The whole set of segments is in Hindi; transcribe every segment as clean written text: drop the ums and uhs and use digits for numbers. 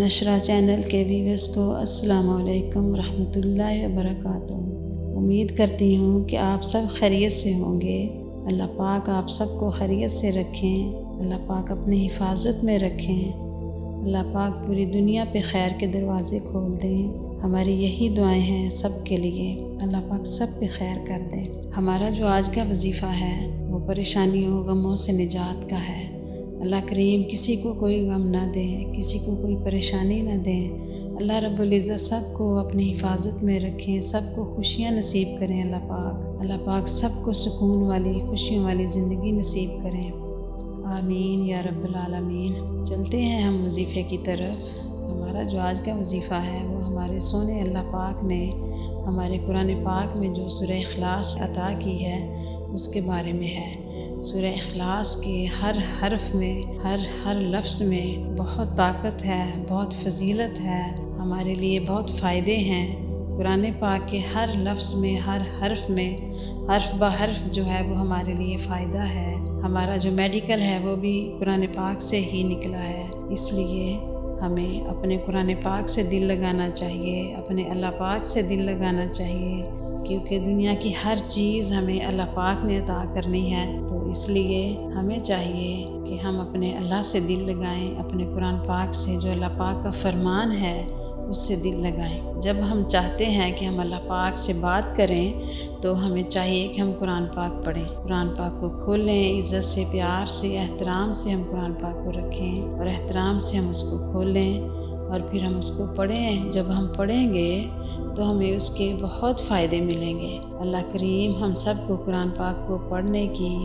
नशरा चैनल के व्यूअर्स को अस्सलाम वालेकुम रहमतुल्लाहि व बरकातुहू। उम्मीद करती हूँ कि आप सब खैरियत से होंगे। अल्लाह पाक आप सबको खैरियत से रखें, अल्लाह पाक अपनी हिफाजत में रखें, अल्लाह पाक पूरी दुनिया पे खैर के दरवाज़े खोल दें। हमारी यही दुआएं हैं सब के लिए, अल्लाह पाक सब पे खैर कर दे। हमारा जो आज का वजीफ़ा है वो परेशानियों गमों से निजात का है। अल्लाह करीम किसी को कोई गम ना दे, किसी को कोई परेशानी ना दे। अल्लाह रब्बुल इज़्ज़त सबको अपनी हिफाजत में रखें, सबको खुशियाँ नसीब करें। अल्लाह पाक सबको सुकून वाली खुशियों वाली ज़िंदगी नसीब करें। आमीन या रब्बुल आलमीन। चलते हैं हम वजीफ़े की तरफ। हमारा जो आज का वजीफ़ा है वो हमारे सोने अल्लाह पाक ने हमारे कुरान पाक में जो सूरह इखलास अता की है उसके बारे में है। सूरह इखलास के हर हर्फ में, हर लफ्ज़ में बहुत ताकत है, बहुत फजीलत है, हमारे लिए बहुत फ़ायदे हैं। कुरान पाक के हर लफ्ज़ में, हर हर्फ में, हर्फ ब हर्फ जो है वो हमारे लिए फ़ायदा है। हमारा जो मेडिकल है वो भी कुरान पाक से ही निकला है। इसलिए हमें अपने कुरान पाक से दिल लगाना चाहिए, अपने अल्लाह पाक से दिल लगाना चाहिए, क्योंकि दुनिया की हर चीज़ हमें अल्लाह पाक ने अता करनी है। तो इसलिए हमें चाहिए कि हम अपने अल्लाह से दिल लगाएं, अपने कुरान पाक से जो अल्लाह पाक का फरमान है उससे दिल लगाएं। जब हम चाहते हैं कि हम अल्लाह पाक से बात करें तो हमें चाहिए कि हम कुरान पाक पढ़ें, कुरान पाक को खोलें, इज़्ज़त से, प्यार से, एहतराम से हम कुरान पाक को रखें और एहतराम से हम उसको खोलें और फिर हम उसको पढ़ें। जब हम पढ़ेंगे तो हमें उसके बहुत फ़ायदे मिलेंगे। अल्लाह करीम हम सबको कुरान पाक को पढ़ने की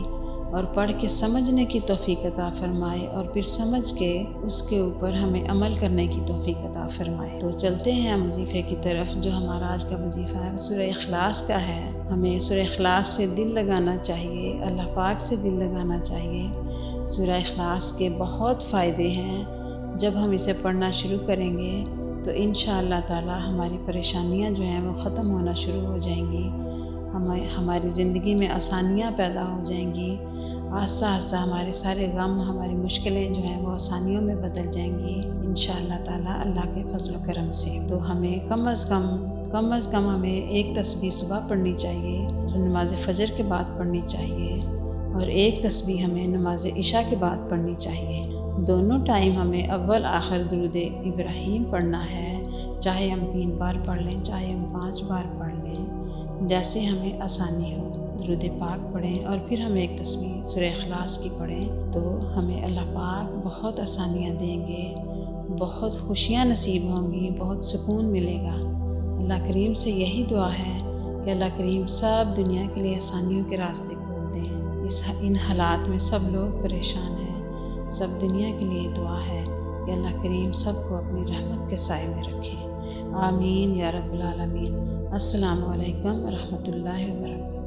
और पढ़ के समझने की तौफीक अता फरमाए और फिर समझ के उसके ऊपर हमें अमल करने की तौफीक अता फरमाए। तो चलते हैं हम वजीफ़े की तरफ। जो हमारा आज का वजीफ़ा है सूरह इखलास का है। हमें सूरह इखलास से दिल लगाना चाहिए, अल्लाह पाक से दिल लगाना चाहिए। सूरह इखलास के बहुत फ़ायदे हैं। जब हम इसे पढ़ना शुरू करेंगे तो इंशाअल्लाह ताला हमारी परेशानियां जो हैं वो ख़त्म होना शुरू हो जाएंगी। हमारी ज़िंदगी में आसानियां पैदा हो जाएंगी। आस्ता आस्ता हमारे सारे गम, हमारी मुश्किलें जो हैं वो आसानियों में बदल जाएंगी इंशाअल्लाह ताला अल्लाह के फजल व करम से। तो हमें कम अज़ कम हमें एक तस्बीह सुबह पढ़नी चाहिए, नमाज फ़जर के बाद पढ़नी चाहिए, और एक तस्बीह हमें नमाज इशा के बाद पढ़नी चाहिए। दोनों टाइम हमें अव्वल आखिर दुरूद इब्राहीम पढ़ना है, चाहे हम 3 बार पढ़ लें, चाहे हम 5 बार पढ़ लें, जैसे हमें आसानी हो। दुरूद पाक पढ़ें और फिर हम एक तस्बीह सूरह इखलास की पढ़ें तो हमें अल्लाह पाक बहुत आसानियाँ देंगे, बहुत खुशियाँ नसीब होंगी, बहुत सुकून मिलेगा। अल्लाह करीम से यही दुआ है कि अल्लाह करीम सब दुनिया के लिए आसानियों के रास्ते खोल दें। इन हालात में सब लोग परेशान हैं। सब दुनिया के लिए दुआ है कि अल्लाह करीम सबको अपनी रहमत के साए में रखे। आमीन या रब्बुल आलमीन। अस्सलामु अलैकुम व रहमतुल्लाहि व बरकातुहू।